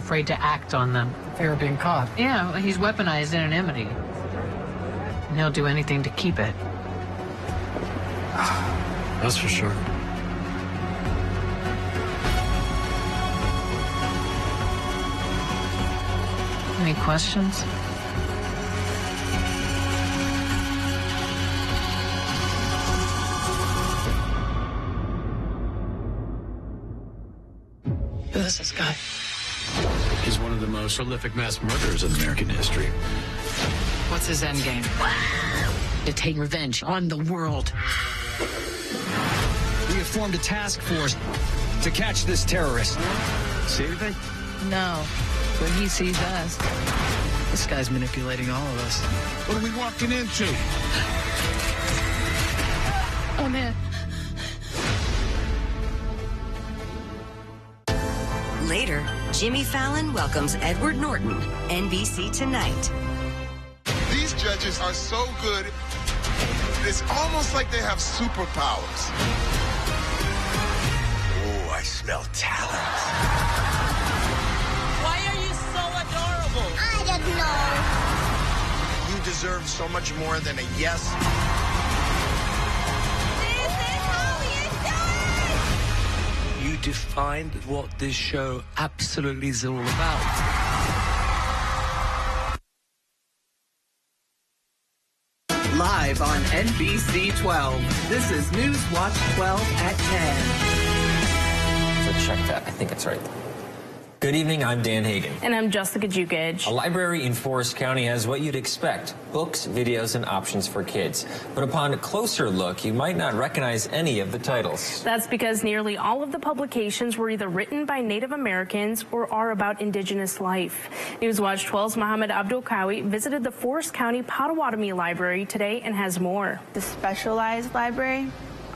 afraid to act on them. Fear of being caught. Yeah, well, he's weaponized anonymity. And he'll do anything to keep it. That's for sure. Any questions? Who is this guy? He's one of the most prolific mass murderers in American history. What's his end game? To take revenge on the world. We have formed a task force to catch this terrorist. See anything? No, but he sees us. This guy's manipulating all of us. What are we walking into? Oh, man. Later, Jimmy Fallon welcomes Edward Norton, NBC Tonight. These judges are so good, it's almost like they have superpowers. Oh, I smell talent. Why are you so adorable? I don't know. You deserve so much more than a yes. This is how you do it! You defined what this show absolutely is all about. Live on NBC 12, this is News Watch 12 at 10. So check that. I think it's right. Good evening, I'm Dan Hagan. And I'm Jessica Jukage. A library in Forest County has what you'd expect, books, videos, and options for kids. But upon a closer look, you might not recognize any of the titles. That's because nearly all of the publications were either written by Native Americans or are about indigenous life. Newswatch 12's Mohammed Abdul Kawi visited the Forest County Potawatomi Library today and has more. The specialized library,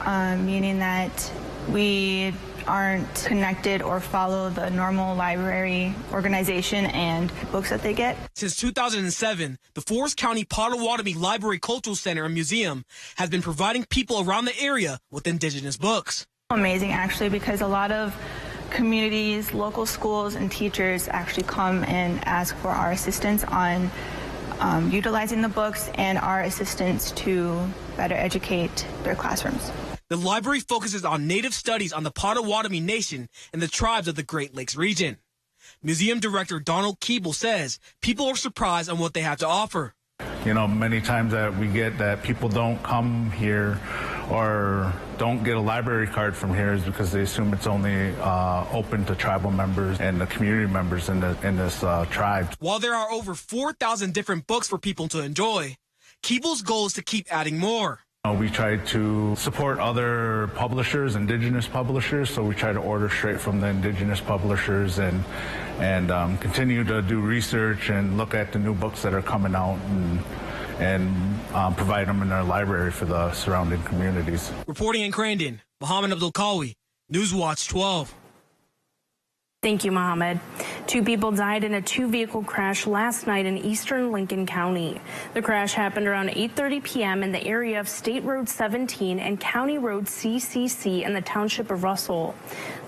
meaning that we aren't connected or follow the normal library organization and books that they get. Since 2007, the Forest County Potawatomi Library Cultural Center and Museum has been providing people around the area with indigenous books. Amazing, actually, because a lot of communities, local schools, and teachers actually come and ask for our assistance on utilizing the books and our assistance to better educate their classrooms. The library focuses on Native studies on the Potawatomi Nation and the tribes of the Great Lakes region. Museum Director Donald Keeble says people are surprised on what they have to offer. You know, many times that we get that people don't come here or don't get a library card from here is because they assume it's only open to tribal members and the community members in this tribe. While there are over 4,000 different books for people to enjoy, Keeble's goal is to keep adding more. We try to support other publishers, indigenous publishers, so we try to order straight from the indigenous publishers and continue to do research and look at the new books that are coming out and provide them in our library for the surrounding communities. Reporting in Crandon, Mohammed Abdul Kawi, Newswatch 12. Thank you, Mohammed. 2 people died in a 2-vehicle crash last night in eastern Lincoln County. The crash happened around 8:30 p.m. in the area of State Road 17 and County Road CCC in the township of Russell.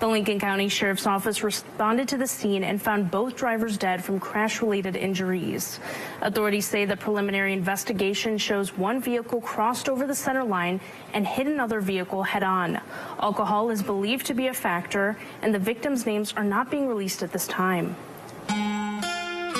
The Lincoln County Sheriff's Office responded to the scene and found both drivers dead from crash-related injuries. Authorities say the preliminary investigation shows one vehicle crossed over the center line and hit another vehicle head-on. Alcohol is believed to be a factor, and the victims' names are not being released at this time.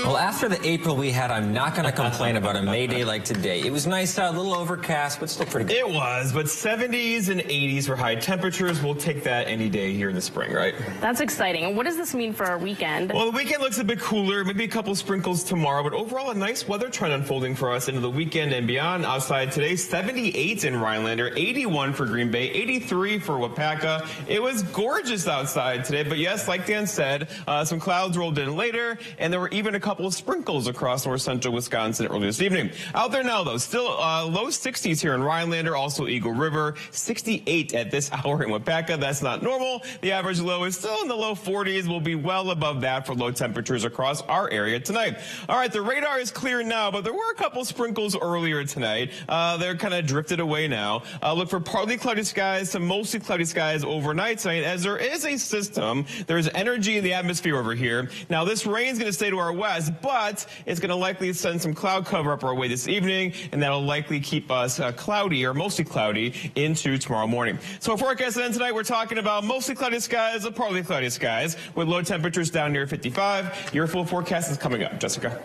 Well, after the April we had, I'm not going to complain about a May Day like today. It was nice out, a little overcast, but still pretty good. It was, but 70s and 80s for high temperatures. We'll take that any day here in the spring, right? That's exciting. And what does this mean for our weekend? Well, the weekend looks a bit cooler, maybe a couple sprinkles tomorrow, but overall a nice weather trend unfolding for us into the weekend and beyond. Outside today, 78 in Rhinelander, 81 for Green Bay, 83 for Wapaka. It was gorgeous outside today, but yes, like Dan said, some clouds rolled in later, and there were even a couple couple of sprinkles across north central Wisconsin early this evening. Out there now, though, still low 60s here in Rhinelander, also Eagle River, 68 at this hour in Wapaka. That's not normal. The average low is still in the low 40s. We'll be well above that for low temperatures across our area tonight. All right, the radar is clear now, but there were a couple sprinkles earlier tonight. They're kind of drifted away now. Look for partly cloudy skies to mostly cloudy skies overnight tonight, as there is a system. There's energy in the atmosphere over here. Now, this rain is going to stay to our west, but it's going to likely send some cloud cover up our way this evening, and that'll likely keep us cloudy or mostly cloudy into tomorrow morning. So our forecast then tonight, we're talking about mostly cloudy skies, partly cloudy skies, with low temperatures down near 55. Your full forecast is coming up. Jessica.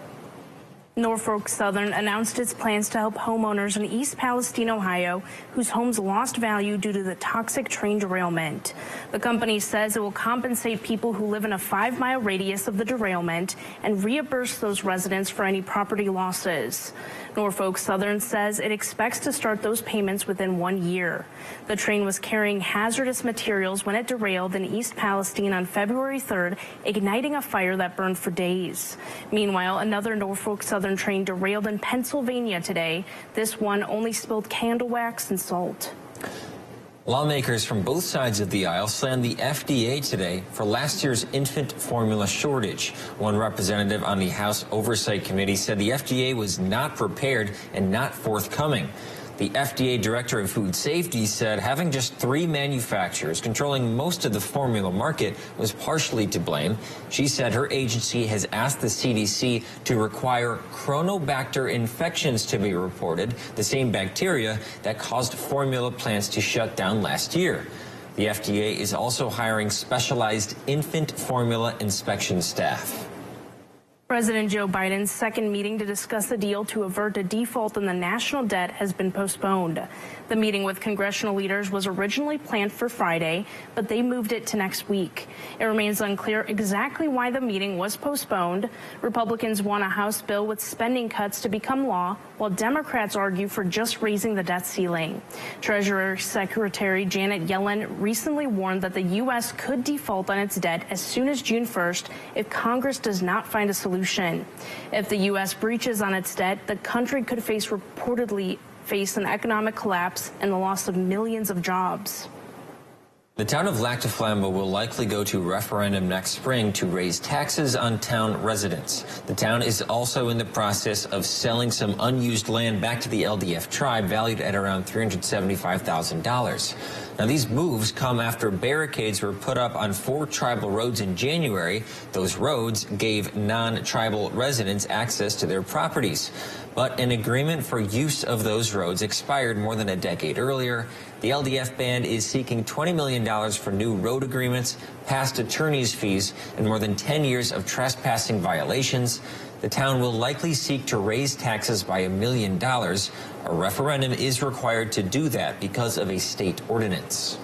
Norfolk Southern announced its plans to help homeowners in East Palestine, Ohio, whose homes lost value due to the toxic train derailment. The company says it will compensate people who live in a 5-mile radius of the derailment and reimburse those residents for any property losses. Norfolk Southern says it expects to start those payments within 1 year. The train was carrying hazardous materials when it derailed in East Palestine on February 3rd, igniting a fire that burned for days. Meanwhile, another Norfolk Southern train derailed in Pennsylvania today. This one only spilled candle wax and salt. Lawmakers from both sides of the aisle slammed the FDA today for last year's infant formula shortage. One representative on the House Oversight Committee said the FDA was not prepared and not forthcoming. The FDA Director of Food Safety said having just 3 manufacturers controlling most of the formula market was partially to blame. She said her agency has asked the CDC to require Chronobacter infections to be reported, the same bacteria that caused formula plants to shut down last year. The FDA is also hiring specialized infant formula inspection staff. President Joe Biden's second meeting to discuss the deal to avert a default in the national debt has been postponed. The meeting with congressional leaders was originally planned for Friday, but they moved it to next week. It remains unclear exactly why the meeting was postponed. Republicans want a House bill with spending cuts to become law, while Democrats argue for just raising the debt ceiling. Treasury Secretary Janet Yellen recently warned that the U.S. could default on its debt as soon as June 1st if Congress does not find a solution. If the U.S. breaches on its debt, the country could reportedly face an economic collapse and the loss of millions of jobs. The town of Lac du Flambeau will likely go to referendum next spring to raise taxes on town residents. The town is also in the process of selling some unused land back to the LDF tribe, valued at around $375,000. Now, these moves come after barricades were put up on 4 tribal roads in January. Those roads gave non-tribal residents access to their properties. But an agreement for use of those roads expired more than a decade earlier. The LDF band is seeking $20 million for new road agreements, past attorney's fees, and more than 10 years of trespassing violations. The town will likely seek to raise taxes by $1 million. A referendum is required to do that because of a state ordinance.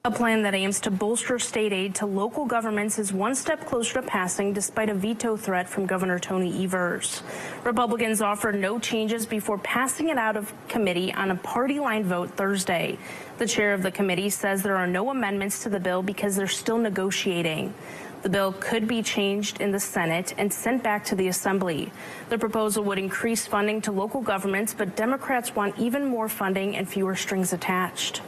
A plan that aims to bolster state aid to local governments is one step closer to passing despite a veto threat from Governor Tony Evers. Republicans offered no changes before passing it out of committee on a party-line vote Thursday. The chair of the committee says there are no amendments to the bill because they're still negotiating. The bill could be changed in the Senate and sent back to the Assembly. The proposal would increase funding to local governments, but Democrats want even more funding and fewer strings attached.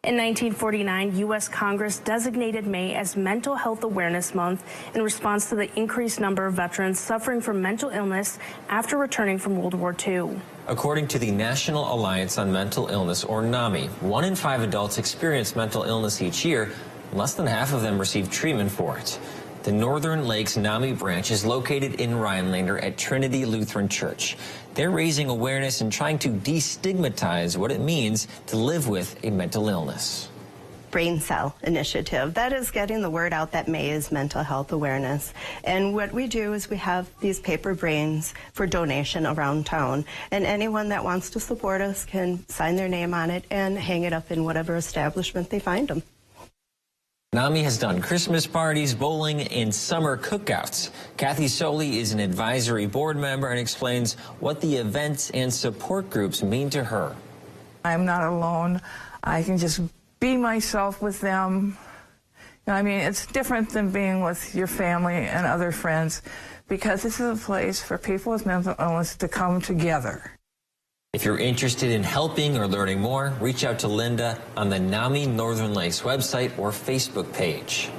In 1949, U.S. Congress designated May as Mental Health Awareness Month in response to the increased number of veterans suffering from mental illness after returning from World War II. According to the National Alliance on Mental Illness, or NAMI, 1 in 5 adults experience mental illness each year, and less than half of them receive treatment for it. The Northern Lakes NAMI branch is located in Rhinelander at Trinity Lutheran Church. They're raising awareness and trying to destigmatize what it means to live with a mental illness. Brain Cell Initiative. That is getting the word out that May is Mental Health Awareness. And what we do is we have these paper brains for donation around town. And anyone that wants to support us can sign their name on it and hang it up in whatever establishment they find them. NAMI has done Christmas parties, bowling, and summer cookouts. Kathy Soley is an advisory board member and explains what the events and support groups mean to her. I'm not alone. I can just be myself with them I mean, it's different than being with your family and other friends, because this is a place for people with mental illness to come together. If you're interested in helping or learning more, reach out to Linda on the NAMI Northern Lakes website or Facebook page.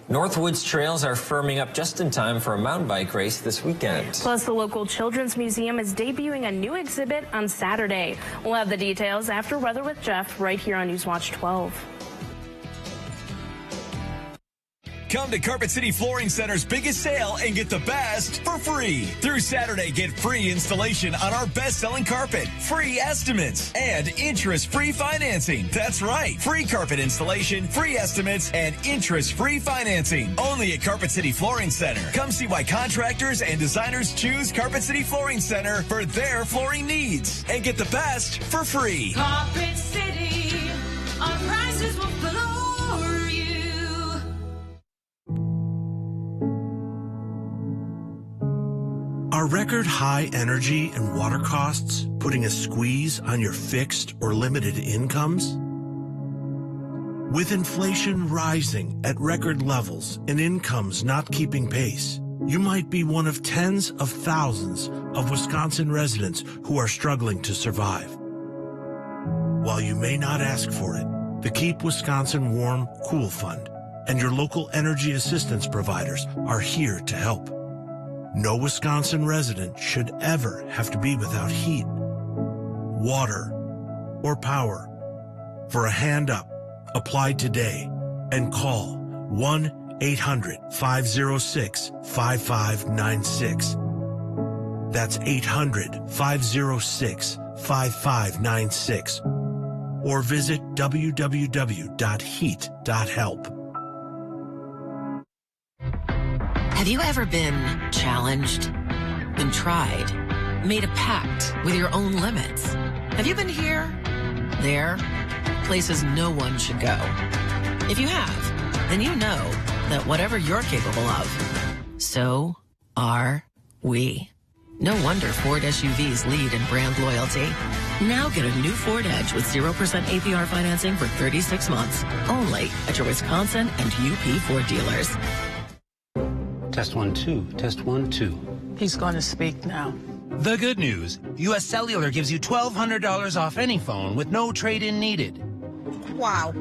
Northwoods trails are firming up just in time for a mountain bike race this weekend. Plus, the local Children's Museum is debuting a new exhibit on Saturday. We'll have the details after Weather with Jeff right here on Newswatch 12. Come to Carpet City Flooring Center's biggest sale and get the best for free. Through Saturday, get free installation on our best-selling carpet, free estimates, and interest-free financing. That's right. Free carpet installation, free estimates, and interest-free financing. Only at Carpet City Flooring Center. Come see why contractors and designers choose Carpet City Flooring Center for their flooring needs. And get the best for free. Carpet City, our prices will floor you. Are record high energy and water costs putting a squeeze on your fixed or limited incomes? With inflation rising at record levels and incomes not keeping pace, you might be one of tens of thousands of Wisconsin residents who are struggling to survive. While you may not ask for it, the Keep Wisconsin Warm Cool Fund and your local energy assistance providers are here to help. No Wisconsin resident should ever have to be without heat, water, or power. For a hand up, apply today and call 1-800-506-5596. That's 800-506-5596. Or visit www.heat.help. Have you ever been challenged, been tried, made a pact with your own limits? Have you been here, there, places no one should go? If you have, then you know that whatever you're capable of, so are we. No wonder Ford SUVs lead in brand loyalty. Now get a new Ford Edge with 0% APR financing for 36 months, only at your Wisconsin and UP Ford dealers. Test 1, 2. Test 1, 2. He's going to speak now. The good news, U.S. Cellular gives you $1,200 off any phone with no trade-in needed. Wow.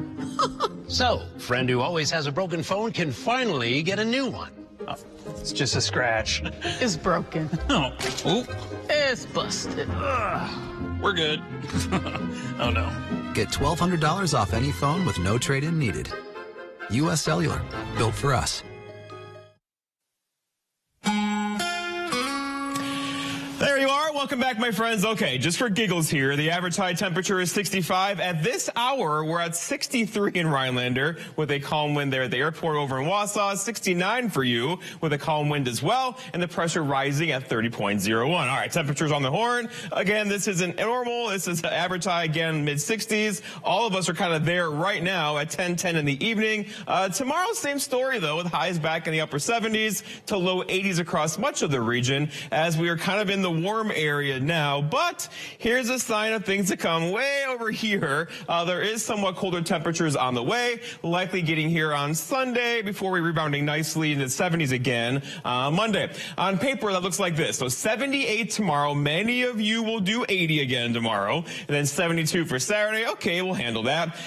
So, friend who always has a broken phone can finally get a new one. Oh, it's just a scratch. It's broken. Oh. Ooh. It's busted. Ugh. We're good. Oh, no. Get $1,200 off any phone with no trade-in needed. U.S. Cellular, built for us. There you are. Welcome back, my friends. Okay, just for giggles here, the average high temperature is 65. At this hour, we're at 63 in Rhinelander with a calm wind there at the airport over in Wausau. 69 for you with a calm wind as well, and the pressure rising at 30.01. All right, temperatures on the horn. Again, this isn't normal. This is average high, again, mid-60s. All of us are kind of there right now at 10:10 in the evening. Tomorrow, same story, though, with highs back in the upper 70s to low 80s across much of the region as we are kind of in the warm area now, but here's a sign of things to come way over here. There is somewhat colder temperatures on the way, likely getting here on Sunday before we rebounding nicely in the 70s again Monday. On paper, that looks like this. So 78 tomorrow. Many of you will do 80 again tomorrow, and then 72 for Saturday. Okay, we'll handle that.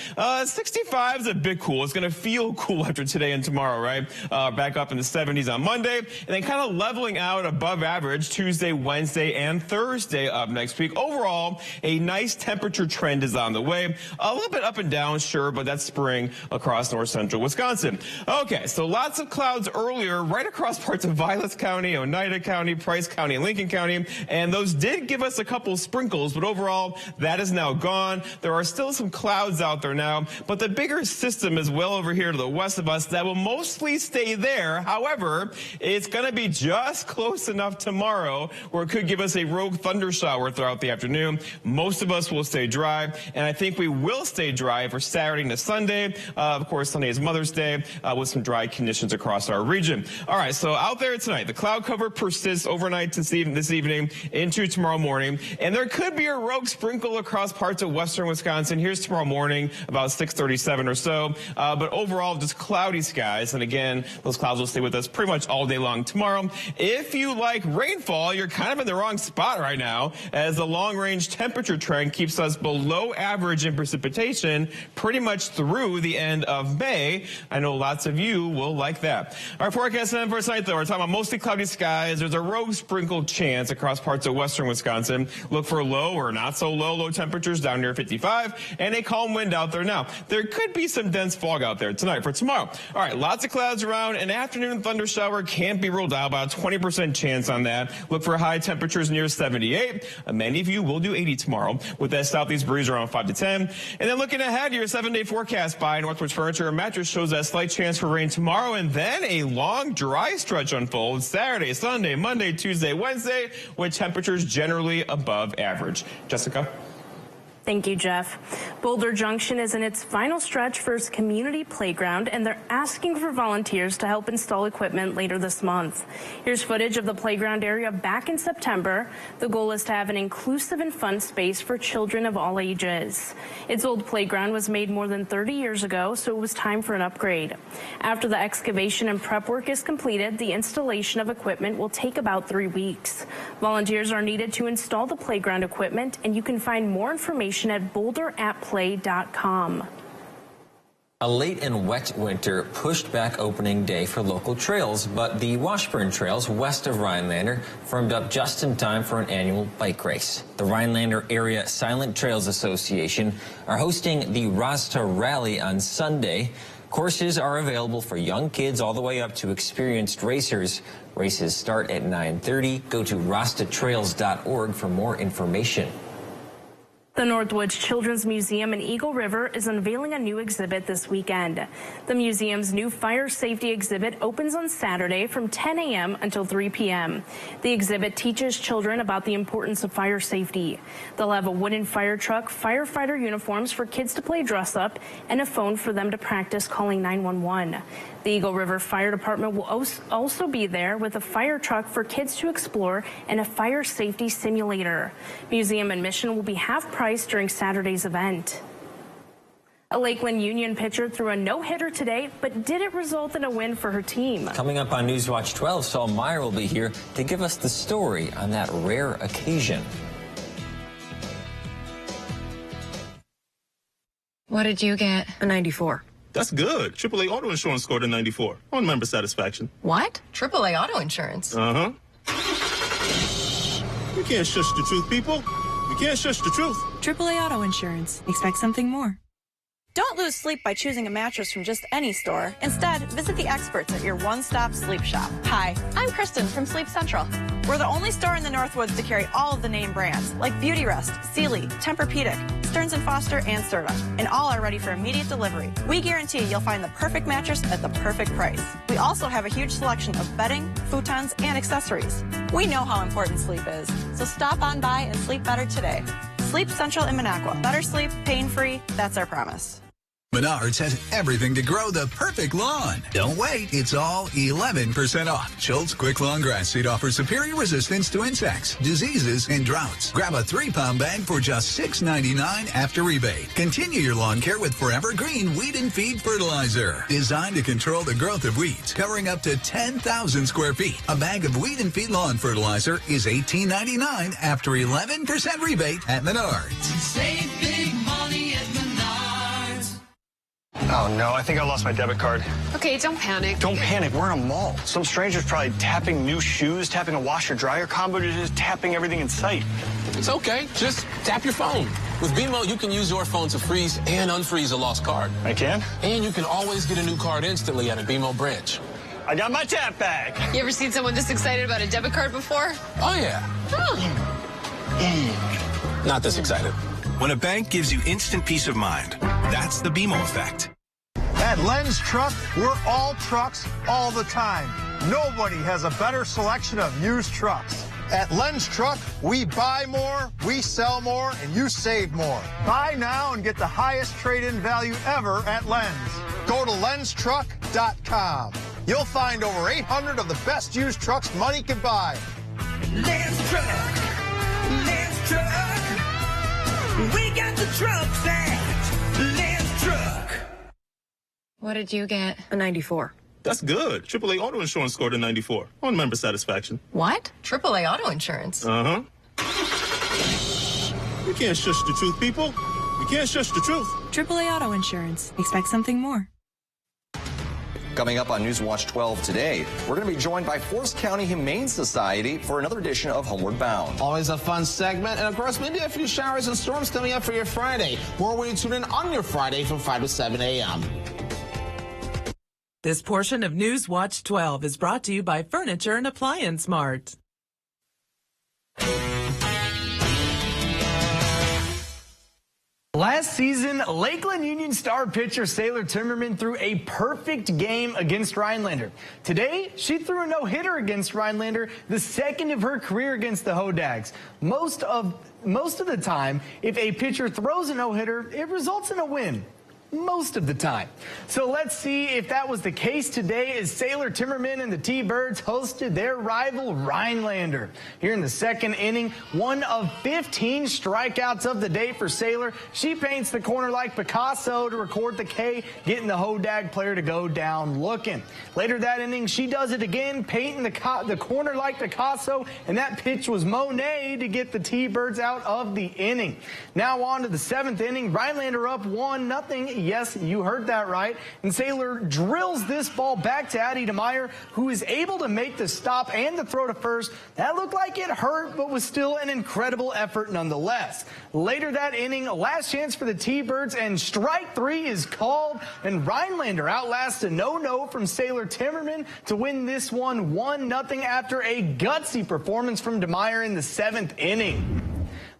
65 is a bit cool. It's going to feel cool after today and tomorrow, right? Back up in the 70s on Monday, and then kind of leveling out above average Tuesday, Wednesday, and Thursday up next week. Overall, a nice temperature trend is on the way. A little bit up and down, sure, but that's spring across north central Wisconsin. Okay, so lots of clouds earlier right across parts of Vilas County, Oneida County, Price County, and Lincoln County, and those did give us a couple sprinkles, but overall, that is now gone. There are still some clouds out there now, but the bigger system is well over here to the west of us that will mostly stay there. However, it's going to be just close enough tomorrow where it could give us a rogue thunder shower throughout the afternoon. Most of us will stay dry, and I think we will stay dry for Saturday into Sunday. Of course, Sunday is Mother's Day with some dry conditions across our region. All right, so out there tonight, the cloud cover persists overnight this evening into tomorrow morning, and there could be a rogue sprinkle across parts of western Wisconsin. Here's tomorrow morning, about 6:37 or so, but overall just cloudy skies, and again, those clouds will stay with us pretty much all day long tomorrow. If you like rainfall, you're kind of in the wrong spot right now, as the long-range temperature trend keeps us below average in precipitation pretty much through the end of May. I know lots of you will like that. Our forecast for tonight, though, we're talking about mostly cloudy skies. There's a rogue sprinkle chance across parts of western Wisconsin. Look for low or not so low temperatures down near 55, and a calm wind out there now. There could be some dense fog out there tonight for tomorrow. All right, lots of clouds around. An afternoon thunder shower can't be ruled out, about a 20% chance on that. Look for high temperatures near 78. Many of you will do 80 tomorrow with that southeast breeze around 5 to 10. And then looking ahead, your 7-day forecast by Northwoods Furniture and Mattress shows that slight chance for rain tomorrow, and then a long dry stretch unfolds Saturday, Sunday, Monday, Tuesday, Wednesday, with temperatures generally above average. Jessica? Thank you, Jeff. Boulder Junction is in its final stretch for its community playground, and they're asking for volunteers to help install equipment later this month. Here's footage of the playground area back in September. The goal is to have an inclusive and fun space for children of all ages. Its old playground was made more than 30 years ago, so it was time for an upgrade. After the excavation and prep work is completed, the installation of equipment will take about 3 weeks. Volunteers are needed to install the playground equipment, and you can find more information at boulderatplay.com. A late and wet winter pushed back opening day for local trails, but the Washburn Trails west of Rhinelander firmed up just in time for an annual bike race. The Rhinelander Area Silent Trails Association are hosting the Rasta Rally on Sunday. Courses are available for young kids all the way up to experienced racers. Races start at 9:30. Go to rastatrails.org for more information. The Northwoods Children's Museum in Eagle River is unveiling a new exhibit this weekend. The museum's new fire safety exhibit opens on Saturday from 10 a.m. until 3 p.m. The exhibit teaches children about the importance of fire safety. They'll have a wooden fire truck, firefighter uniforms for kids to play dress up, and a phone for them to practice calling 911. The Eagle River Fire Department will also be there with a fire truck for kids to explore and a fire safety simulator. Museum admission will be half price during Saturday's event. A Lakeland Union pitcher threw a no-hitter today, but did it result in a win for her team? Coming up on Newswatch 12, Saul Meyer will be here to give us the story on that rare occasion. What did you get? A 94. That's good. AAA Auto Insurance scored a 94 on member satisfaction. What? AAA Auto Insurance? Uh-huh. You can't shush the truth, people. You can't shush the truth. AAA Auto Insurance. Expect something more. Don't lose sleep by choosing a mattress from just any store. Instead, visit the experts at your one-stop sleep shop. Hi, I'm Kristen from Sleep Central. We're the only store in the Northwoods to carry all of the name brands, like Beautyrest, Sealy, Tempur-Pedic, Stearns & Foster, and Serta, and all are ready for immediate delivery. We guarantee you'll find the perfect mattress at the perfect price. We also have a huge selection of bedding, futons, and accessories. We know how important sleep is, so stop on by and sleep better today. Sleep Central in Minocqua. Better sleep, pain-free, that's our promise. Menards has everything to grow the perfect lawn. Don't wait. It's all 11% off. Schultz Quick Lawn Grass Seed offers superior resistance to insects, diseases, and droughts. Grab a 3-pound bag for just $6.99 after rebate. Continue your lawn care with Forever Green Weed and Feed Fertilizer. Designed to control the growth of weeds, covering up to 10,000 square feet. A bag of Weed and Feed Lawn Fertilizer is $18.99 after 11% rebate at Menards. Save big money at Menards. Oh, no, I think I lost my debit card. Okay, don't panic. Don't panic. We're in a mall. Some stranger's probably tapping new shoes, tapping a washer-dryer combo, just tapping everything in sight. It's okay. Just tap your phone. With BMO, you can use your phone to freeze and unfreeze a lost card. I can? And you can always get a new card instantly at a BMO branch. I got my tap back. You ever seen someone this excited about a debit card before? Oh, yeah. Not this excited. When a bank gives you instant peace of mind, that's the BMO effect. At Len's Truck, we're all trucks all the time. Nobody has a better selection of used trucks. At Len's Truck, we buy more, we sell more, and you save more. Buy now and get the highest trade-in value ever at Len's. Go to lenstruck.com. You'll find over 800 of the best used trucks money can buy. Len's Truck. Len's Truck. We got the trucks at Len's Truck. What did you get? A 94. That's good. AAA Auto Insurance scored a 94 on member satisfaction. What? AAA auto insurance. Uh-huh. You can't shush the truth, people. You can't shush the truth. AAA Auto Insurance. Expect something more. Coming up on Newswatch 12 today, we're going to be joined by Forest County Humane Society for another edition of Homeward Bound. Always a fun segment, and of course, maybe a few showers and storms coming up for your Friday. More when you tune in on your Friday from 5 to 7 a.m. This portion of Newswatch 12 is brought to you by Furniture and Appliance Mart. Last season, Lakeland Union star pitcher Sailor Timmerman threw a perfect game against Rhinelander. Today, she threw a no-hitter against Rhinelander, the second of her career against the Hodags. Most of the time, if a pitcher throws a no-hitter, it results in a win. Most of the time. So let's see if that was the case today as Sailor Timmerman and the T-Birds hosted their rival Rhinelander. Here in the second inning, one of 15 strikeouts of the day for Sailor. She paints the corner like Picasso to record the K, getting the Hodag player to go down looking. Later that inning, she does it again, painting the corner like Picasso, and that pitch was Monet to get the T-Birds out of the inning. Now on to the seventh inning, Rhinelander up 1-0. Yes, you heard that right. And Sailor drills this ball back to Addie DeMeyer, who is able to make the stop and the throw to first. That looked like it hurt, but was still an incredible effort nonetheless. Later that inning, last chance for the T-Birds, and strike three is called, and Rhinelander outlasts a no-no from Sailor Timmerman to win this one 1-0 after a gutsy performance from DeMeyer in the seventh inning.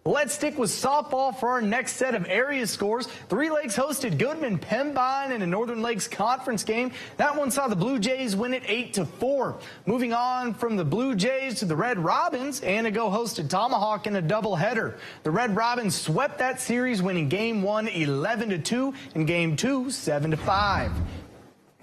Let's stick with softball for our next set of area scores. Three Lakes hosted Goodman Pembine in a Northern Lakes Conference game. That one saw the Blue Jays win it 8-4. Moving on from the Blue Jays to the Red Robins, Antigo hosted Tomahawk in a doubleheader. The Red Robins swept that series, winning Game 1 11-2 and Game 2 7-5.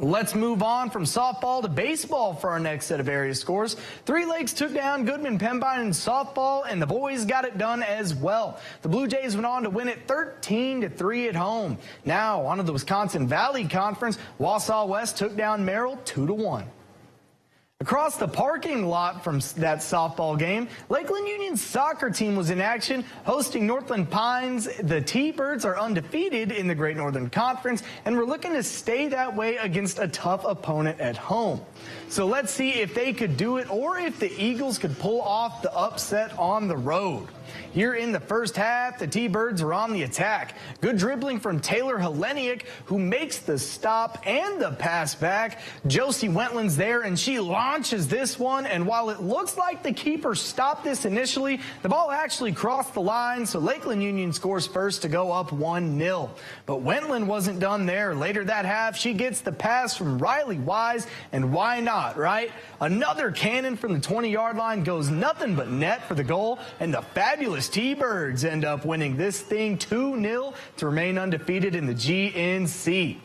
Let's move on from softball to baseball for our next set of area scores. Three Lakes took down Goodman Pembine in softball, and the boys got it done as well. The Blue Jays went on to win it 13-3 at home. Now, on to the Wisconsin Valley Conference, Wausau West took down Merrill 2-1. Across the parking lot from that softball game, Lakeland Union's soccer team was in action, hosting Northland Pines. The T-Birds are undefeated in the Great Northern Conference, and we're looking to stay that way against a tough opponent at home. So let's see if they could do it, or if the Eagles could pull off the upset on the road. Here in the first half, the T-Birds are on the attack. Good dribbling from Taylor Heleniak, who makes the stop and the pass back. Josie Wentland's there, and she launches this one. And while it looks like the keeper stopped this initially, the ball actually crossed the line, so Lakeland Union scores first to go up 1-0. But Wentland wasn't done there. Later that half, she gets the pass from Riley Wise, and why not, right? Another cannon from the 20-yard line goes nothing but net for the goal, and the fabulous T-Birds end up winning this thing 2-0 to remain undefeated in the GNC.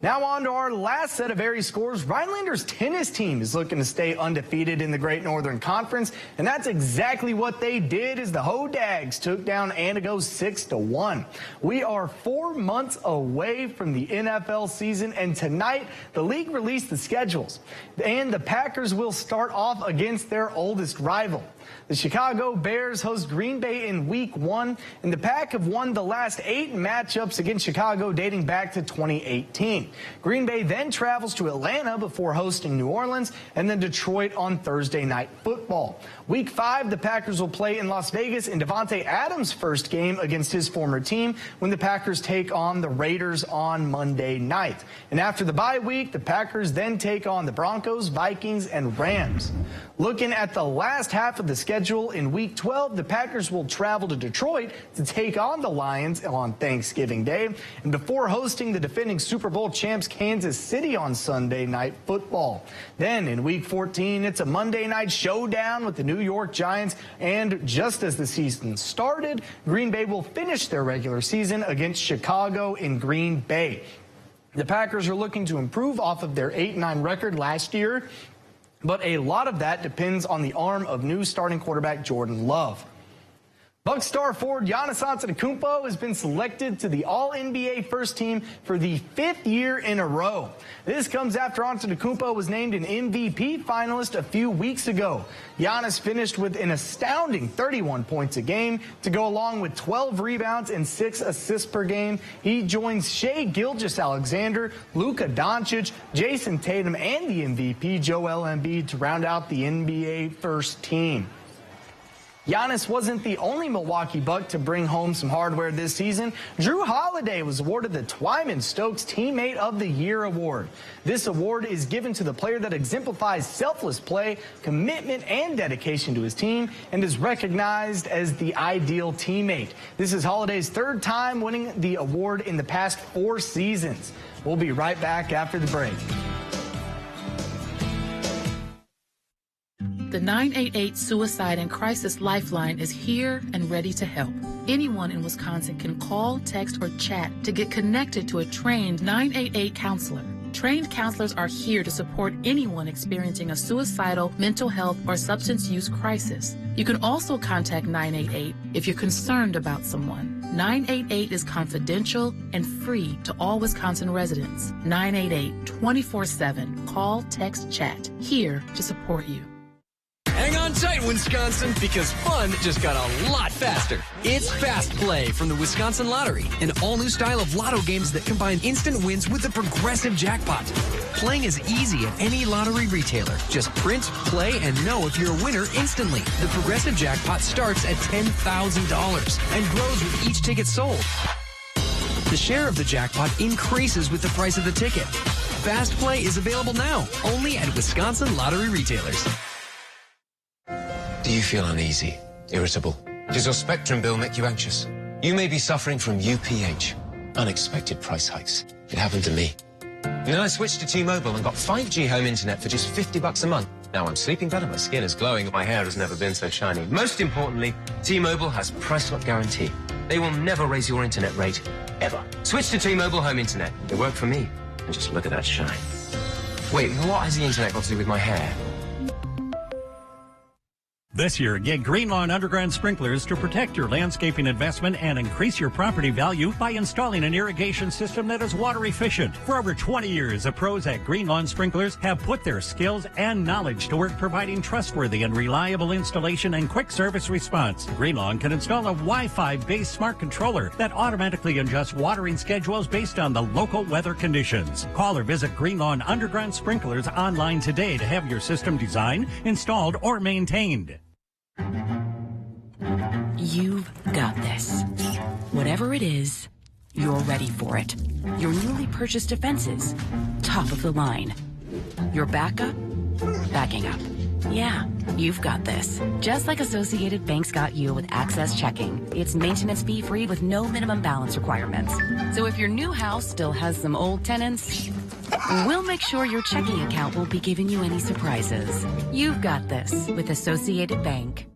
Now on to our last set of area scores. Rhinelander's tennis team is looking to stay undefeated in the Great Northern Conference, and that's exactly what they did as the Hodags took down Antigo 6-1. We are 4 months away from the NFL season, and tonight the league released the schedules, and the Packers will start off against their oldest rival. The Chicago Bears host Green Bay in Week 1, and the Pack have won the last 8 matchups against Chicago dating back to 2018. Green Bay then travels to Atlanta before hosting New Orleans, and then Detroit on Thursday Night Football. Week 5, the Packers will play in Las Vegas in Devontae Adams' first game against his former team when the Packers take on the Raiders on Monday night. And after the bye week, the Packers then take on the Broncos, Vikings, and Rams. Looking at the last half of the schedule, in Week 12, the Packers will travel to Detroit to take on the Lions on Thanksgiving Day. And before hosting the defending Super Bowl champs Kansas City on Sunday Night Football. Then in Week 14, it's a Monday night showdown with the New York Giants. And just as the season started, Green Bay will finish their regular season against Chicago in Green Bay. The Packers are looking to improve off of their 8-9 record last year, but a lot of that depends on the arm of new starting quarterback Jordan Love. Bucs star forward Giannis Antetokounmpo has been selected to the All-NBA First Team for the 5th year in a row. This comes after Antetokounmpo was named an MVP finalist a few weeks ago. Giannis finished with an astounding 31 points a game to go along with 12 rebounds and 6 assists per game. He joins Shai Gilgeous-Alexander, Luka Doncic, Jason Tatum, and the MVP Joel Embiid to round out the NBA First Team. Giannis wasn't the only Milwaukee Buck to bring home some hardware this season. Drew Holiday was awarded the Twyman Stokes Teammate of the Year award. This award is given to the player that exemplifies selfless play, commitment, and dedication to his team, and is recognized as the ideal teammate. This is Holiday's 3rd time winning the award in the past 4 seasons. We'll be right back after the break. The 988 Suicide and Crisis Lifeline is here and ready to help. Anyone in Wisconsin can call, text, or chat to get connected to a trained 988 counselor. Trained counselors are here to support anyone experiencing a suicidal, mental health, or substance use crisis. You can also contact 988 if you're concerned about someone. 988 is confidential and free to all Wisconsin residents. 988 24/7. Call, text, chat. Here to support you. Hang on tight, Wisconsin, because fun just got a lot faster. It's Fast Play from the Wisconsin Lottery, an all-new style of lotto games that combine instant wins with the progressive jackpot. Playing is easy at any lottery retailer. Just print, play, and know if you're a winner instantly. The progressive jackpot starts at $10,000 and grows with each ticket sold. The share of the jackpot increases with the price of the ticket. Fast Play is available now, only at Wisconsin Lottery retailers. Do you feel uneasy, irritable? Does your Spectrum bill make you anxious? You may be suffering from UPH, unexpected price hikes. It happened to me. And then I switched to T-Mobile and got 5G home internet for just $50 a month. Now I'm sleeping better, my skin is glowing, and my hair has never been so shiny. Most importantly, T-Mobile has price lock guarantee. They will never raise your internet rate, ever. Switch to T-Mobile home internet. It worked for me. And just look at that shine. Wait, what has the internet got to do with my hair? This year, get Green Lawn Underground Sprinklers to protect your landscaping investment and increase your property value by installing an irrigation system that is water efficient. For over 20 years, the pros at Green Lawn Sprinklers have put their skills and knowledge to work providing trustworthy and reliable installation and quick service response. Green Lawn can install a Wi-Fi-based smart controller that automatically adjusts watering schedules based on the local weather conditions. Call or visit Green Lawn Underground Sprinklers online today to have your system designed, installed, or maintained. You've got this. Whatever it is, you're ready for it. Your newly purchased defenses, top of the line. Your backup, backing up. Yeah, you've got this. Just like Associated Bank's got you with Access Checking. It's maintenance fee free with no minimum balance requirements. So if your new house still has some old tenants, we'll make sure your checking account won't be giving you any surprises. You've got this with Associated Bank.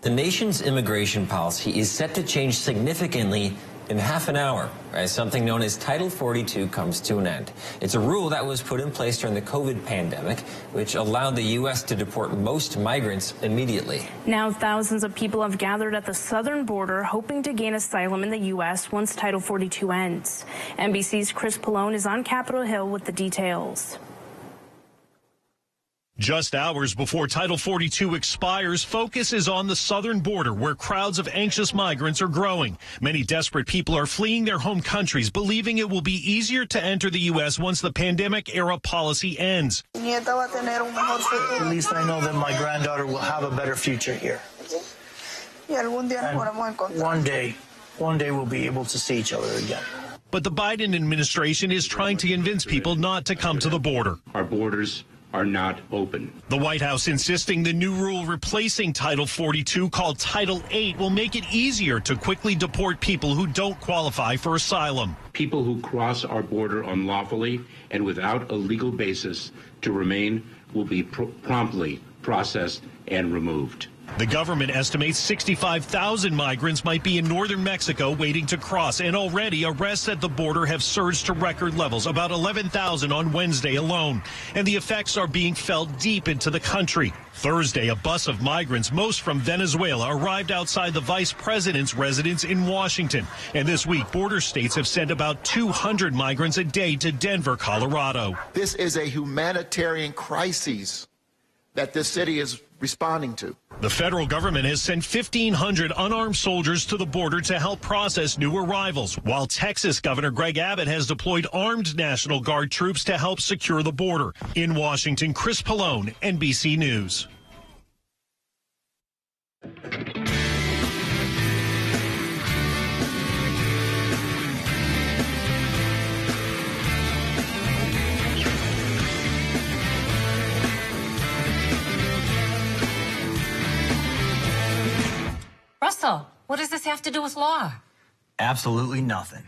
The nation's immigration policy is set to change significantly in half an hour as something known as Title 42 comes to an end. It's a rule that was put in place during the COVID pandemic, which allowed the U.S. to deport most migrants immediately. Now thousands of people have gathered at the southern border hoping to gain asylum in the U.S. once Title 42 ends. NBC's Chris Pallone is on Capitol Hill with the details. Just hours before Title 42 expires, focus is on the southern border where crowds of anxious migrants are growing. Many desperate people are fleeing their home countries, believing it will be easier to enter the U.S. once the pandemic-era policy ends. At least I know that my granddaughter will have a better future here. And one day we'll be able to see each other again. But the Biden administration is trying to convince people not to come to the border. Our borders are not open. The White House insisting the new rule replacing Title 42, called Title 8, will make it easier to quickly deport people who don't qualify for asylum. People who cross our border unlawfully and without a legal basis to remain will be promptly processed and removed. The government estimates 65,000 migrants might be in northern Mexico waiting to cross, and already arrests at the border have surged to record levels, about 11,000 on Wednesday alone. And the effects are being felt deep into the country. Thursday, a bus of migrants, most from Venezuela, arrived outside the vice president's residence in Washington. And this week, border states have sent about 200 migrants a day to Denver, Colorado. This is a humanitarian crisis that this city is responding to. The federal government has sent 1,500 unarmed soldiers to the border to help process new arrivals, while Texas Governor Greg Abbott has deployed armed National Guard troops to help secure the border. In Washington, Chris Pallone, NBC News. Russell, what does this have to do with law? Absolutely nothing.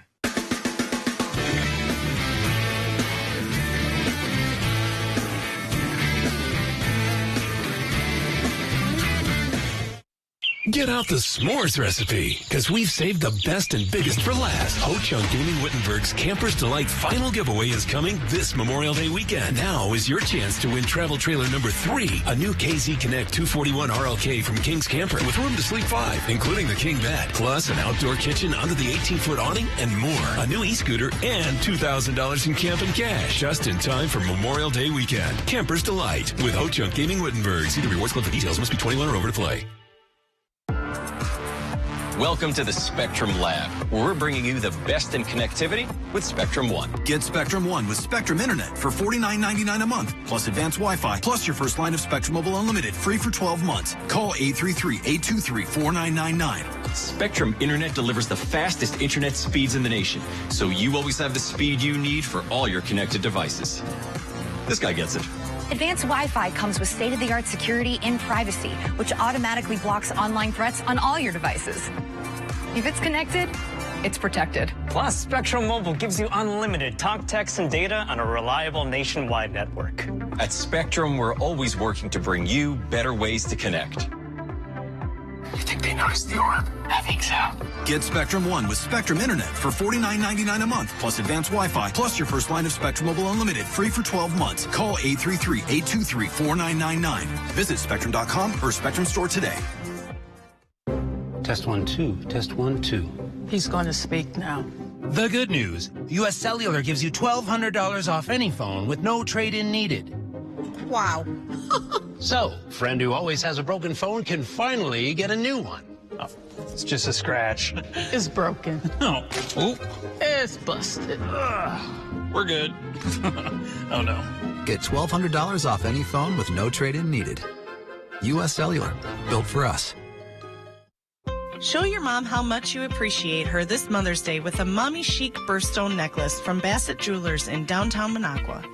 Get out the s'mores recipe, because we've saved the best and biggest for last. Ho Chunk Gaming Wittenberg's Camper's Delight final giveaway is coming this Memorial Day weekend. Now is your chance to win travel trailer number 3, a new KZ Connect 241 RLK from King's Camper with room to sleep 5, including the king bed, plus an outdoor kitchen under the 18-foot awning and more. A new e-scooter and $2,000 in camp and cash, just in time for Memorial Day weekend. Camper's Delight with Ho Chunk Gaming Wittenberg. See the rewards club for details. Must be 21 or over to play. Welcome to the Spectrum Lab, where we're bringing you the best in connectivity with Spectrum One. Get Spectrum One with Spectrum Internet for $49.99 a month, plus advanced Wi-Fi, plus your first line of Spectrum Mobile Unlimited, free for 12 months. Call 833-823-4999. Spectrum Internet delivers the fastest internet speeds in the nation, so you always have the speed you need for all your connected devices. This guy gets it. Advanced Wi-Fi comes with state-of-the-art security and privacy, which automatically blocks online threats on all your devices. If it's connected, it's protected. Plus, Spectrum Mobile gives you unlimited talk, text, and data on a reliable nationwide network. At Spectrum, we're always working to bring you better ways to connect. You think they noticed the orb? I think so. Get Spectrum One with Spectrum Internet for $49.99 a month, plus advanced Wi-Fi, plus your first line of Spectrum Mobile Unlimited, free for 12 months. Call 833-823-4999. Visit Spectrum.com or Spectrum Store today. Test 1, 2. Test 1, 2. He's going to speak now. The good news, U.S. Cellular gives you $1,200 off any phone with no trade-in needed. Wow. So, friend who always has a broken phone can finally get a new one. Oh, it's just a scratch. It's broken. No. Oh. It's busted. We're good. Oh, no. Get $1,200 off any phone with no trade-in needed. U.S. Cellular, built for us. Show your mom how much you appreciate her this Mother's Day with a mommy chic birthstone necklace from Bassett Jewelers in downtown Minocqua.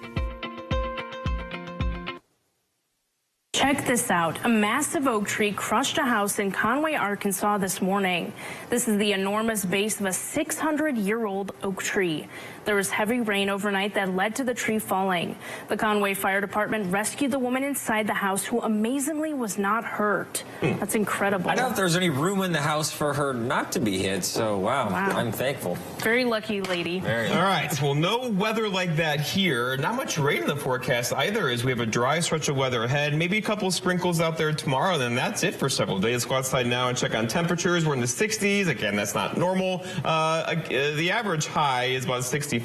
Check this out. A massive oak tree crushed a house in Conway, Arkansas this morning. This is the enormous base of a 600-year-old oak tree. There was heavy rain overnight that led to the tree falling. The Conway Fire Department rescued the woman inside the house, who amazingly was not hurt. That's incredible. I doubt there's any room in the house for her not to be hit, so wow. I'm thankful. Very lucky lady. All right, well, no weather like that here. Not much rain in the forecast either, as we have a dry stretch of weather ahead. Maybe a couple sprinkles out there tomorrow, then that's it for several days. Go outside now and check on temperatures. We're in the 60s. Again, that's not normal. The average high is about 65.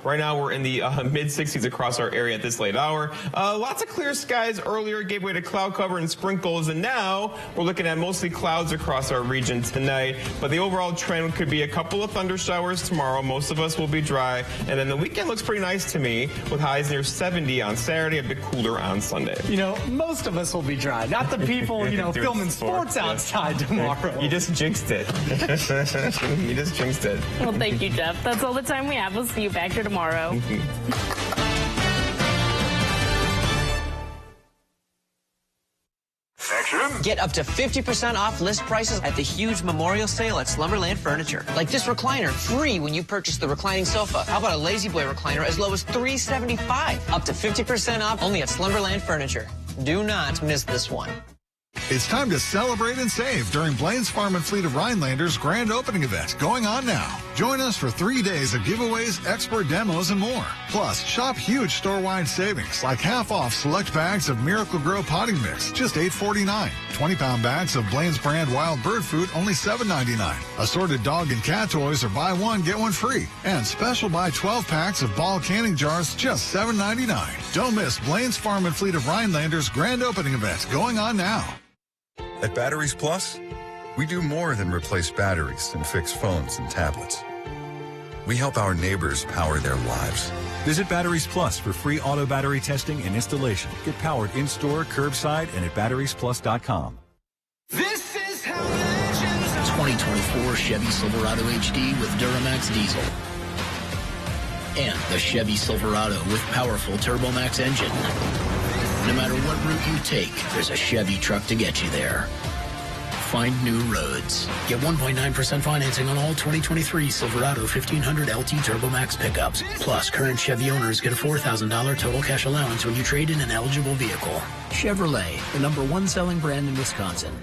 Right now, we're in the mid-60s across our area at this late hour. Lots of clear skies earlier gave way to cloud cover and sprinkles, and now we're looking at mostly clouds across our region tonight. But the overall trend could be a couple of thunder showers tomorrow. Most of us will be dry, and then the weekend looks pretty nice to me, with highs near 70 on Saturday, a bit cooler on Sunday. You know, most of us will be dry, not the people, you know, filming sports outside tomorrow. You just jinxed it. You just jinxed it. Well, thank you, Jeff. That's all the time we have. We'll see you back here tomorrow. action. Get up to 50% off list prices at the huge memorial sale at Slumberland Furniture. Like this recliner, free when you purchase the reclining sofa. How about a Lazy Boy recliner as low as $375? Up to 50% off only at Slumberland Furniture. Do not miss this one. It's time to celebrate and save during Blaine's Farm and Fleet of Rhinelander's grand opening event going on now. Join us for 3 days of giveaways, expert demos, and more. Plus, shop huge store-wide savings like half off select bags of Miracle Grow potting mix, just $8.49. 20-pound bags of Blaine's brand wild bird food, only $7.99. Assorted dog and cat toys are buy one, get one free. And special buy 12 packs of ball canning jars, just $7.99. Don't miss Blaine's Farm and Fleet of Rhinelander's grand opening event going on now. At Batteries Plus, we do more than replace batteries and fix phones and tablets. We help our neighbors power their lives. Visit Batteries Plus for free auto battery testing and installation. Get powered in-store, curbside, and at batteriesplus.com. This is how legends 2024 Chevy Silverado HD with Duramax diesel. And the Chevy Silverado with powerful TurboMax engine. No matter what route you take, there's a Chevy truck to get you there. Find new roads. Get 1.9% financing on all 2023 Silverado 1500 LT TurboMax pickups. Plus, current Chevy owners get a $4,000 total cash allowance when you trade in an eligible vehicle. Chevrolet, the #1 selling brand in Wisconsin.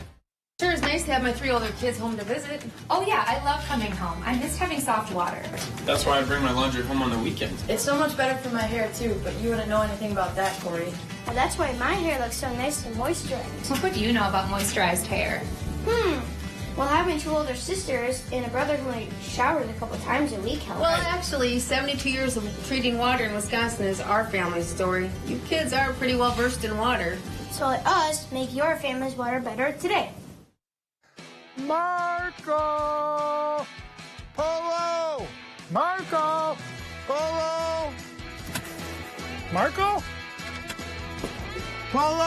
Sure is nice to have my 3 older kids home to visit. Oh yeah, I love coming home. I miss having soft water. That's why I bring my laundry home on the weekend. It's so much better for my hair too, but you wouldn't know anything about that, Corey. Well, that's why my hair looks so nice and moisturized. What do you know about moisturized hair? Well, having 2 older sisters and a brother who only showers a couple times a week helps. Well, actually, 72 years of treating water in Wisconsin is our family story. You kids are pretty well versed in water. So let us make your family's water better today. Marco! Polo! Marco! Polo! Marco? Polo!